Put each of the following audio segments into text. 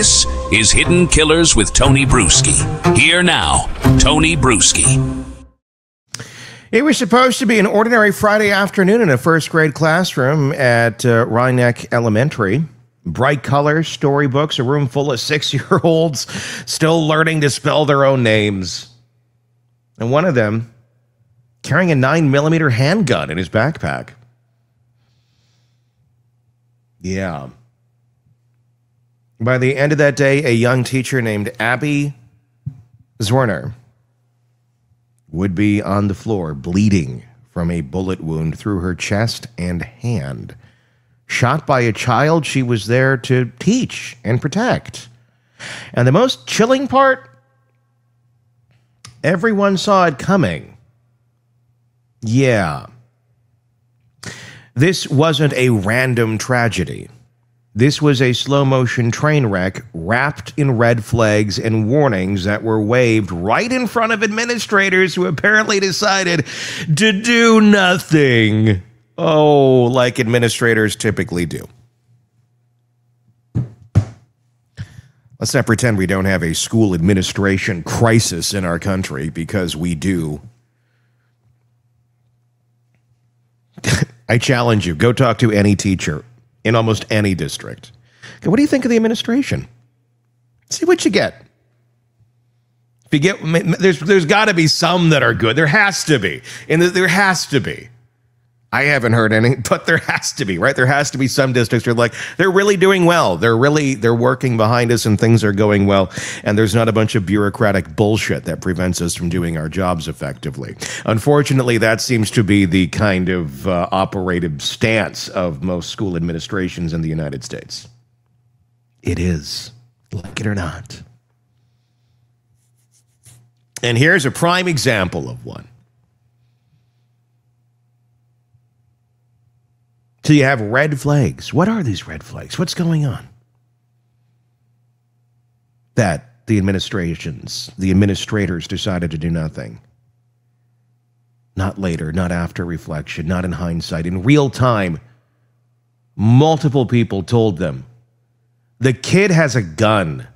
This is Hidden Killers with Tony Bruschi. Here now, Tony Bruschi. It was supposed to be an ordinary Friday afternoon in a first-grade classroom at Rhinebeck Elementary. Bright colors, storybooks, a room full of 6-year-olds still learning to spell their own names. And one of them carrying a 9mm handgun in his backpack. Yeah. By the end of that day, a young teacher named Abby Zwerner would be on the floor, bleeding from a bullet wound through her chest and hand, shot by a child she was there to teach and protect. And the most chilling part, everyone saw it coming. Yeah. This wasn't a random tragedy. This was a slow-motion train wreck wrapped in red flags and warnings that were waved right in front of administrators who apparently decided to do nothing. Oh, like administrators typically do. Let's not pretend we don't have a school administration crisis in our country, because we do. I challenge you, go talk to any teacher in almost any district. Okay, what do you think of the administration? See what you get. If you get, there's got to be some that are good. There has to be, and there has to be. I haven't heard any, but there has to be, right? There has to be some districts where like they're really doing well. They're working behind us, and things are going well. And there's not a bunch of bureaucratic bullshit that prevents us from doing our jobs effectively. Unfortunately, that seems to be the kind of operative stance of most school administrations in the United States. It is, like it or not. And here's a prime example of one. So you have red flags. What are these red flags? What's going on? That the administrators decided to do nothing. Not later, not after reflection, not in hindsight. In real time, multiple people told them, the kid has a gun.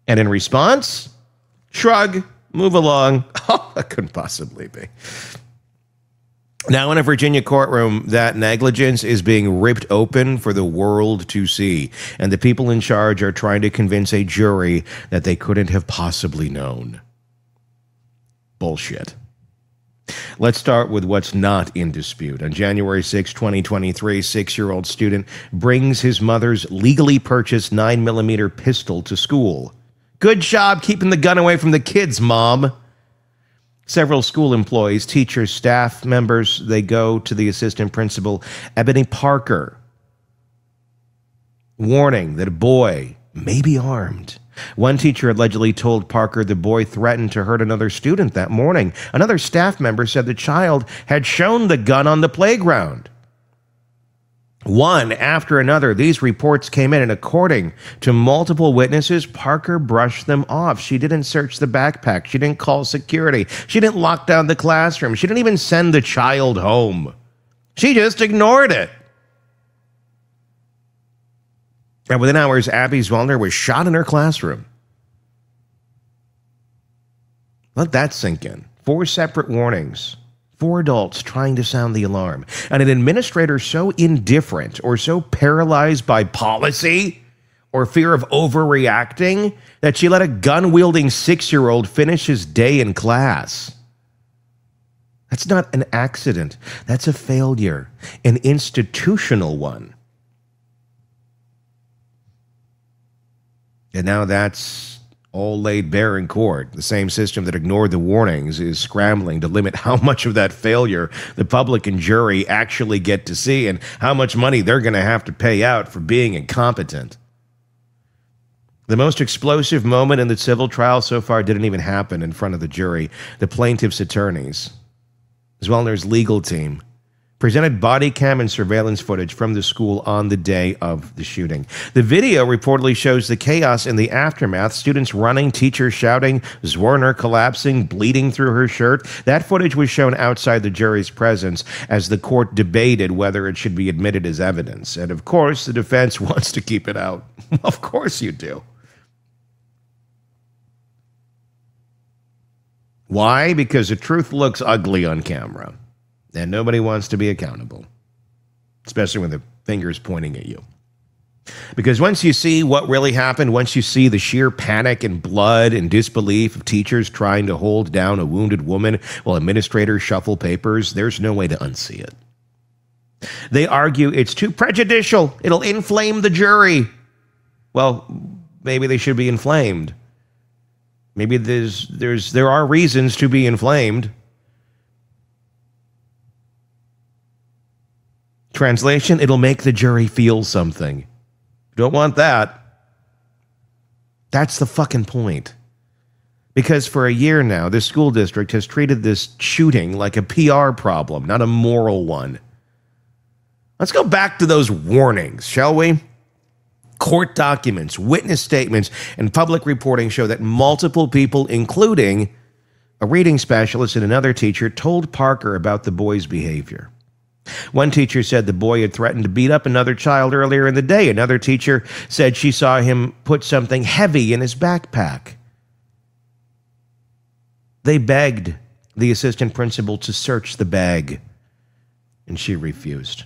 And in response, shrug, move along. Oh, that couldn't possibly be. Now in a Virginia courtroom, that negligence is being ripped open for the world to see. And the people in charge are trying to convince a jury that they couldn't have possibly known. Bullshit. Let's start with what's not in dispute. On January 6, 2023, 6-year-old student brings his mother's legally purchased 9mm pistol to school. Good job keeping the gun away from the kids, Mom. Several school employees, teachers, staff members, they go to the Assistant Principal Ebony Parker, warning that a boy may be armed. One teacher allegedly told Parker the boy threatened to hurt another student that morning. Another staff member said the child had shown the gun on the playground. One after another, these reports came in, and according to multiple witnesses, Parker brushed them off. She didn't search the backpack. She didn't call security. She didn't lock down the classroom. She didn't even send the child home. She just ignored it. And within hours, Abby Zwerner was shot in her classroom. Let that sink in. 4 separate warnings. 4 adults trying to sound the alarm. And an administrator so indifferent or so paralyzed by policy or fear of overreacting that she let a gun-wielding 6-year-old finish his day in class. That's not an accident. That's a failure, an institutional one. And now that's all laid bare in court. The same system that ignored the warnings is scrambling to limit how much of that failure the public and jury actually get to see, and how much money they're going to have to pay out for being incompetent. The most explosive moment in the civil trial so far didn't even happen in front of the jury. The plaintiff's attorneys, Zwerner's legal team, presented body cam and surveillance footage from the school on the day of the shooting. The video reportedly shows the chaos in the aftermath, students running, teachers shouting, Zwerner collapsing, bleeding through her shirt. That footage was shown outside the jury's presence as the court debated whether it should be admitted as evidence. And of course, the defense wants to keep it out. Of course you do. Why? Because the truth looks ugly on camera. And nobody wants to be accountable, especially when the finger's pointing at you. Because once you see what really happened, once you see the sheer panic and blood and disbelief of teachers trying to hold down a wounded woman while administrators shuffle papers, there's no way to unsee it. They argue it's too prejudicial. It'll inflame the jury. Well, maybe they should be inflamed. Maybe there are reasons to be inflamed. Translation, it'll make the jury feel something. Don't want that. That's the fucking point. Because for a year now, this school district has treated this shooting like a PR problem, not a moral one. Let's go back to those warnings, shall we? Court documents, witness statements, and public reporting show that multiple people, including a reading specialist and another teacher, told Parker about the boy's behavior. One teacher said the boy had threatened to beat up another child earlier in the day. Another teacher said she saw him put something heavy in his backpack. They begged the assistant principal to search the bag, and she refused.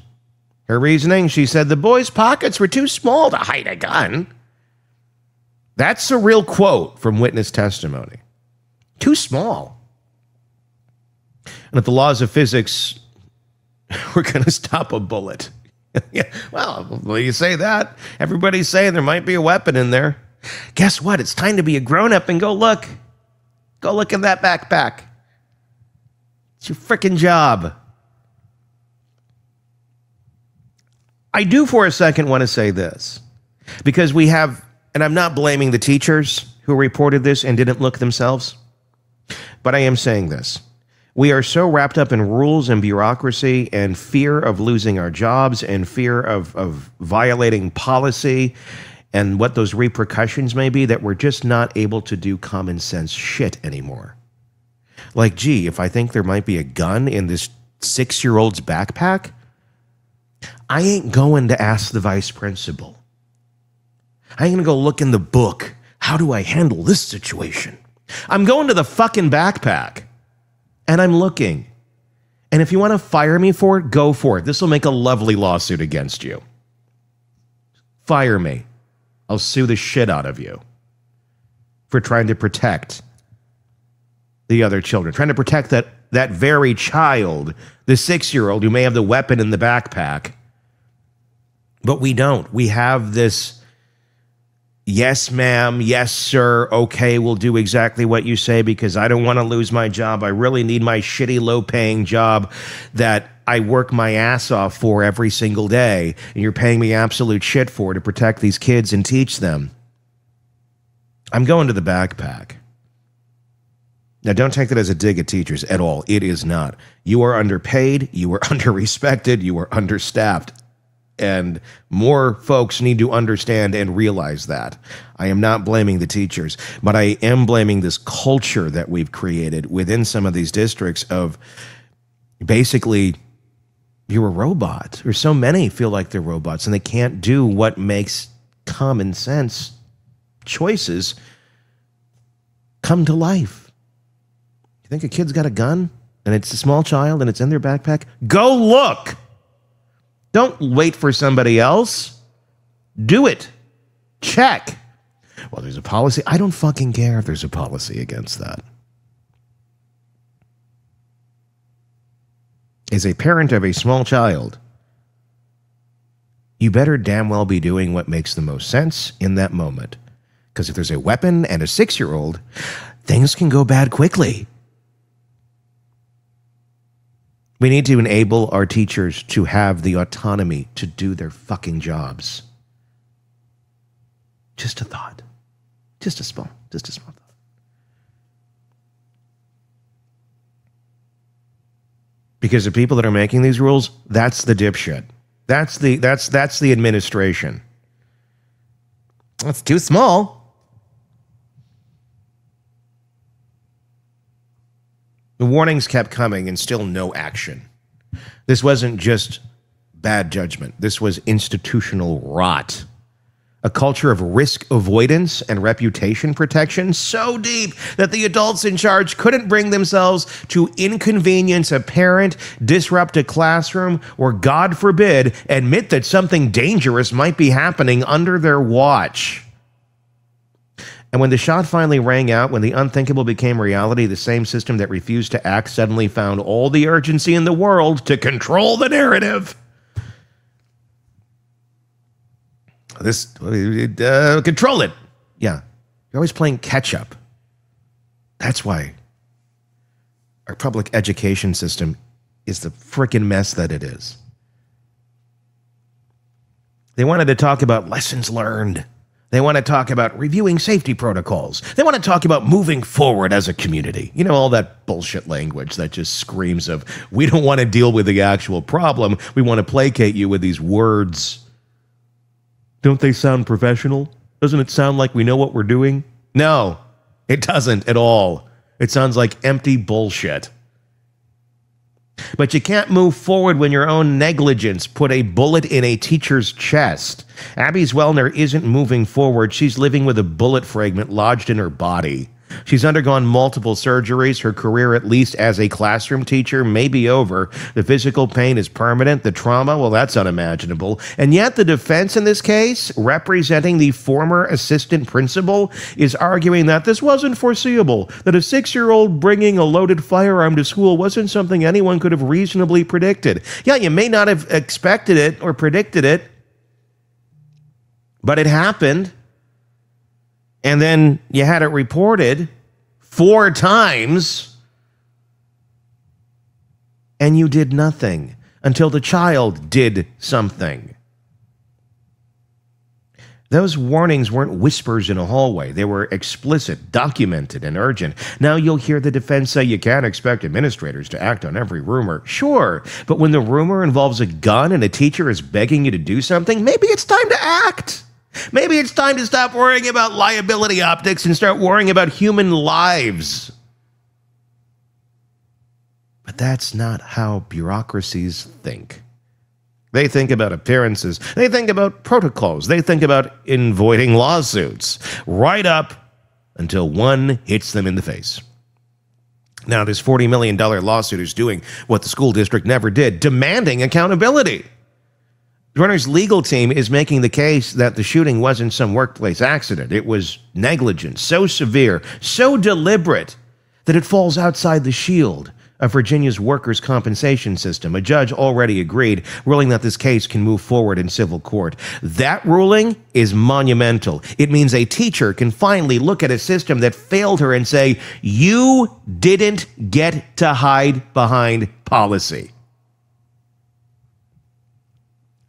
Her reasoning, she said the boy's pockets were too small to hide a gun. That's a real quote from witness testimony. Too small. And if the laws of physics were going to stop a bullet. Yeah, well, you say that. Everybody's saying there might be a weapon in there. Guess what? It's time to be a grown-up and go look. Go look in that backpack. It's your freaking job. I do for a second want to say this. Because we have, and I'm not blaming the teachers who reported this and didn't look themselves, but I am saying this. We are so wrapped up in rules and bureaucracy and fear of losing our jobs and fear of violating policy and what those repercussions may be that we're just not able to do common sense shit anymore. Like, gee, if I think there might be a gun in this 6-year-old's backpack, I ain't going to ask the vice principal. I ain't going to go look in the book. How do I handle this situation? I'm going to the fucking backpack. And I'm looking. And if you want to fire me for it, go for it. This will make a lovely lawsuit against you. Fire me. I'll sue the shit out of you for trying to protect the other children, trying to protect that very child, the 6-year-old who may have the weapon in the backpack. But we don't. We have this, yes, ma'am, yes, sir, okay, we'll do exactly what you say because I don't want to lose my job. I really need my shitty, low-paying job that I work my ass off for every single day, and you're paying me absolute shit for to protect these kids and teach them. I'm going to the backpack. Now, don't take that as a dig at teachers at all. It is not. You are underpaid, you are underrespected, you are understaffed. And more folks need to understand and realize that. I am not blaming the teachers, but I am blaming this culture that we've created within some of these districts of basically, you're a robot. Or so many feel like they're robots and they can't do what makes common sense choices come to life. You think a kid's got a gun and it's a small child and it's in their backpack? Go look! Don't wait for somebody else. Do it. Check. Well, there's a policy. I don't fucking care if there's a policy against that. As a parent of a small child, you better damn well be doing what makes the most sense in that moment. Because if there's a weapon and a 6-year-old, things can go bad quickly. We need to enable our teachers to have the autonomy to do their fucking jobs. Just a thought. Just a small thought. Because the people that are making these rules, that's the dipshit. That's the administration. It's too small. The warnings kept coming and still no action. This wasn't just bad judgment. This was institutional rot. A culture of risk avoidance and reputation protection so deep that the adults in charge couldn't bring themselves to inconvenience a parent, disrupt a classroom, or, God forbid, admit that something dangerous might be happening under their watch. And when the shot finally rang out, when the unthinkable became reality, the same system that refused to act suddenly found all the urgency in the world to control the narrative. Control it. Yeah. You're always playing catch up. That's why our public education system is the freaking mess that it is. They wanted to talk about lessons learned. They want to talk about reviewing safety protocols. They want to talk about moving forward as a community. You know, all that bullshit language that just screams of, we don't want to deal with the actual problem. We want to placate you with these words. Don't they sound professional? Doesn't it sound like we know what we're doing? No, it doesn't at all. It sounds like empty bullshit. But you can't move forward when your own negligence put a bullet in a teacher's chest. Abby Zwerner isn't moving forward. She's living with a bullet fragment lodged in her body. She's undergone multiple surgeries. Her career, at least as a classroom teacher, may be over. The physical pain is permanent. The trauma, well, that's unimaginable. And yet the defense in this case, representing the former assistant principal, is arguing that this wasn't foreseeable, that a 6-year-old bringing a loaded firearm to school wasn't something anyone could have reasonably predicted. Yeah, you may not have expected it or predicted it, but it happened. And then you had it reported 4 times, and you did nothing until the child did something. Those warnings weren't whispers in a hallway. They were explicit, documented, and urgent. Now you'll hear the defense say you can't expect administrators to act on every rumor. Sure, but when the rumor involves a gun and a teacher is begging you to do something, maybe it's time to act. Maybe it's time to stop worrying about liability optics and start worrying about human lives. But that's not how bureaucracies think. They think about appearances. They think about protocols. They think about avoiding lawsuits. Right up until one hits them in the face. Now, this $40 million lawsuit is doing what the school district never did, demanding accountability. Zwerner's legal team is making the case that the shooting wasn't some workplace accident. It was negligence, so severe, so deliberate, that it falls outside the shield of Virginia's workers' compensation system. A judge already agreed, ruling that this case can move forward in civil court. That ruling is monumental. It means a teacher can finally look at a system that failed her and say, you didn't get to hide behind policy.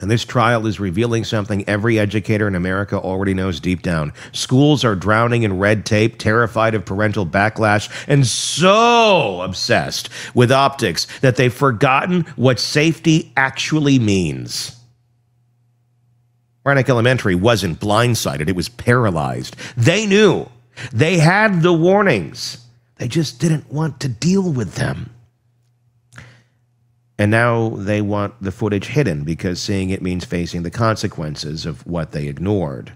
And this trial is revealing something every educator in America already knows deep down. Schools are drowning in red tape, terrified of parental backlash, and so obsessed with optics that they've forgotten what safety actually means. Ranick Elementary wasn't blindsided. It was paralyzed. They knew. They had the warnings. They just didn't want to deal with them. And now they want the footage hidden because seeing it means facing the consequences of what they ignored.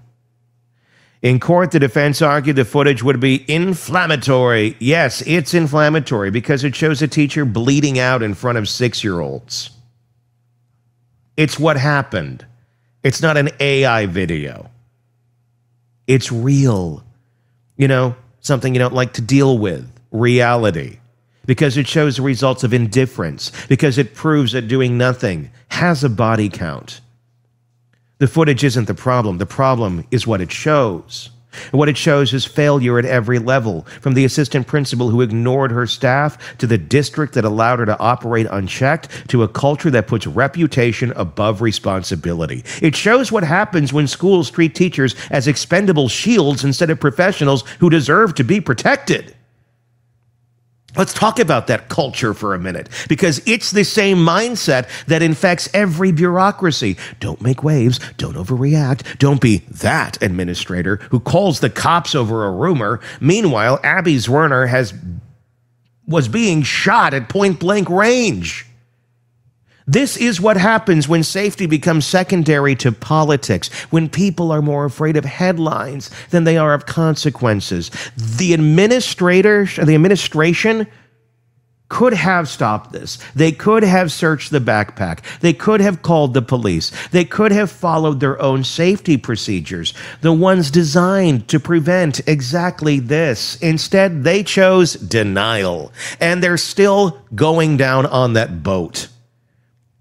In court, the defense argued the footage would be inflammatory. Yes, it's inflammatory because it shows a teacher bleeding out in front of 6-year-olds. It's what happened. It's not an AI video. It's real. You know, something you don't like to deal with. Reality. Because it shows the results of indifference, because it proves that doing nothing has a body count. The footage isn't the problem. The problem is what it shows. And what it shows is failure at every level, from the assistant principal who ignored her staff, to the district that allowed her to operate unchecked, to a culture that puts reputation above responsibility. It shows what happens when schools treat teachers as expendable shields instead of professionals who deserve to be protected. Let's talk about that culture for a minute, because it's the same mindset that infects every bureaucracy. Don't make waves. Don't overreact. Don't be that administrator who calls the cops over a rumor. Meanwhile, Abby Zwerner was being shot at point-blank range. This is what happens when safety becomes secondary to politics, when people are more afraid of headlines than they are of consequences. The administration could have stopped this. They could have searched the backpack. They could have called the police. They could have followed their own safety procedures, the ones designed to prevent exactly this. Instead, they chose denial, and they're still going down on that boat.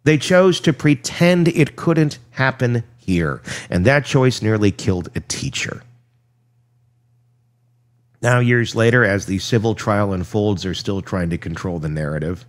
They chose to pretend it couldn't happen here, and that choice nearly killed a teacher. Now, years later, as the civil trial unfolds, they're still trying to control the narrative,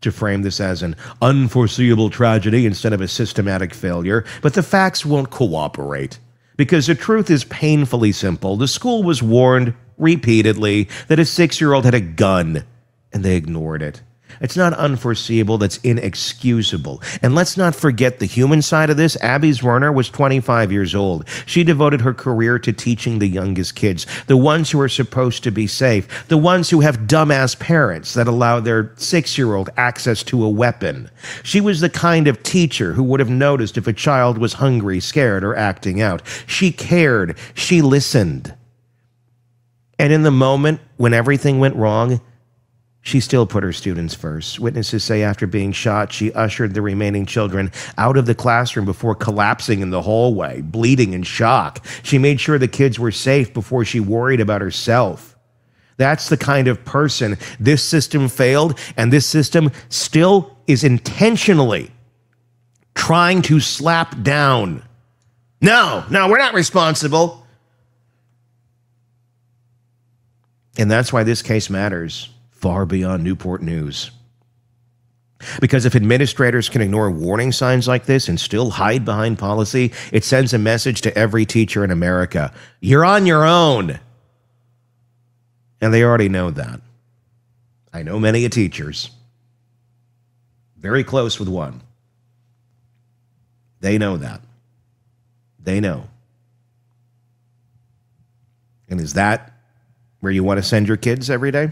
to frame this as an unforeseeable tragedy instead of a systematic failure, but the facts won't cooperate, because the truth is painfully simple. The school was warned repeatedly that a 6-year-old had a gun, and they ignored it. It's not unforeseeable, that's inexcusable. And let's not forget the human side of this. Abby Zwerner was 25 years old. She devoted her career to teaching the youngest kids, the ones who are supposed to be safe, the ones who have dumbass parents that allow their 6-year-old access to a weapon. She was the kind of teacher who would have noticed if a child was hungry, scared, or acting out. She cared. She listened. And in the moment when everything went wrong, she still put her students first. Witnesses say after being shot, she ushered the remaining children out of the classroom before collapsing in the hallway, bleeding in shock. She made sure the kids were safe before she worried about herself. That's the kind of person this system failed, and this system still is intentionally trying to slap down. No, we're not responsible. And that's why this case matters far beyond Newport News. Because if administrators can ignore warning signs like this and still hide behind policy, it sends a message to every teacher in America. You're on your own. And they already know that. I know many teachers. Very close with one. They know that. They know. And is that where you want to send your kids every day?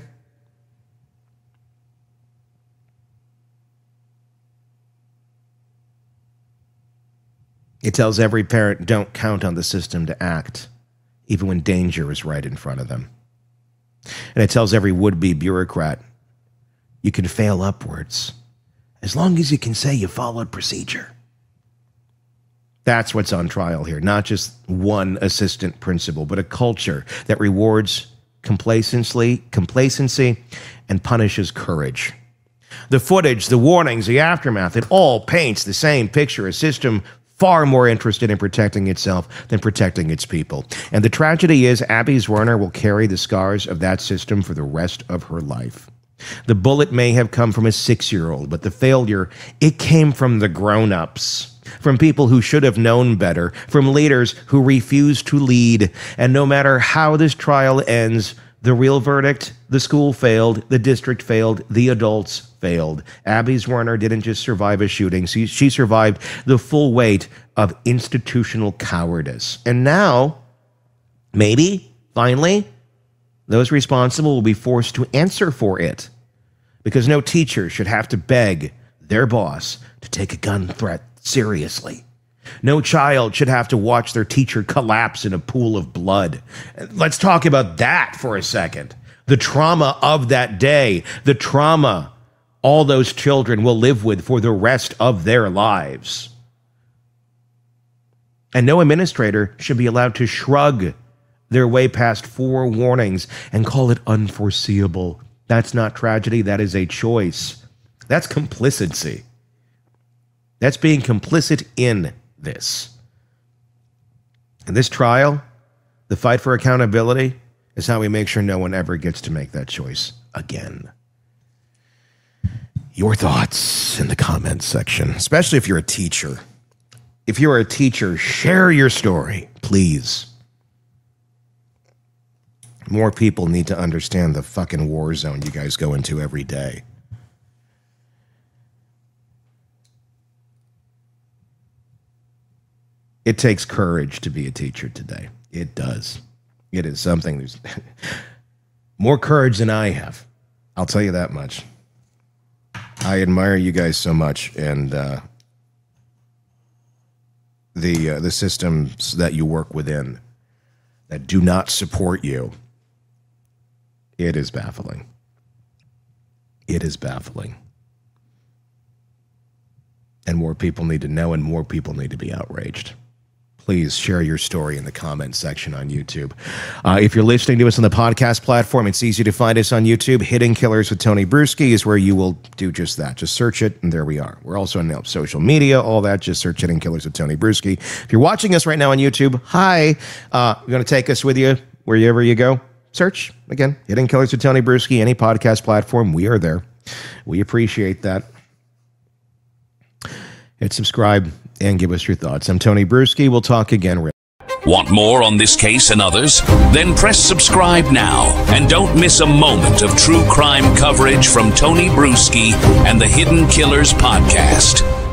It tells every parent, don't count on the system to act, even when danger is right in front of them. And it tells every would-be bureaucrat, you can fail upwards, as long as you can say you followed procedure. That's what's on trial here, not just one assistant principal, but a culture that rewards complacency and punishes courage. The footage, the warnings, the aftermath, it all paints the same picture, a system far more interested in protecting itself than protecting its people. And the tragedy is Abby Zwerner will carry the scars of that system for the rest of her life. The bullet may have come from a 6-year-old, but the failure, it came from the grown-ups, from people who should have known better, from leaders who refused to lead. And no matter how this trial ends, the real verdict, the school failed, the district failed, the adults failed. Abby Zwerner didn't just survive a shooting, she survived the full weight of institutional cowardice. And now, maybe, finally, those responsible will be forced to answer for it. Because no teacher should have to beg their boss to take a gun threat seriously. No child should have to watch their teacher collapse in a pool of blood. Let's talk about that for a second. The trauma of that day, the trauma all those children will live with for the rest of their lives. And no administrator should be allowed to shrug their way past 4 warnings and call it unforeseeable. That's not tragedy, that is a choice. That's complicity. That's being complicit in this. In this trial, the fight for accountability is how we make sure no one ever gets to make that choice again. Your thoughts in the comments section, especially if you're a teacher. If you're a teacher, share your story, please. More people need to understand the fucking war zone you guys go into every day. It takes courage to be a teacher today. It does. It is something. There's more courage than I have. I'll tell you that much. I admire you guys so much, and the systems that you work within that do not support you. It is baffling. It is baffling. And more people need to know, and more people need to be outraged. Please share your story in the comment section on YouTube. If you're listening to us on the podcast platform, it's easy to find us on YouTube. Hidden Killers with Tony Bruschi is where you will do just that. Just search it, and there we are. We're also on social media, all that. Just search Hidden Killers with Tony Bruschi. If you're watching us right now on YouTube, hi. You're going to take us with you wherever you go. Search, again, Hidden Killers with Tony Bruschi, any podcast platform. We are there. We appreciate that. Hit subscribe and give us your thoughts. I'm Tony Bruschi. We'll talk again. Want more on this case and others? Then press subscribe now and don't miss a moment of true crime coverage from Tony Bruschi and the Hidden Killers podcast.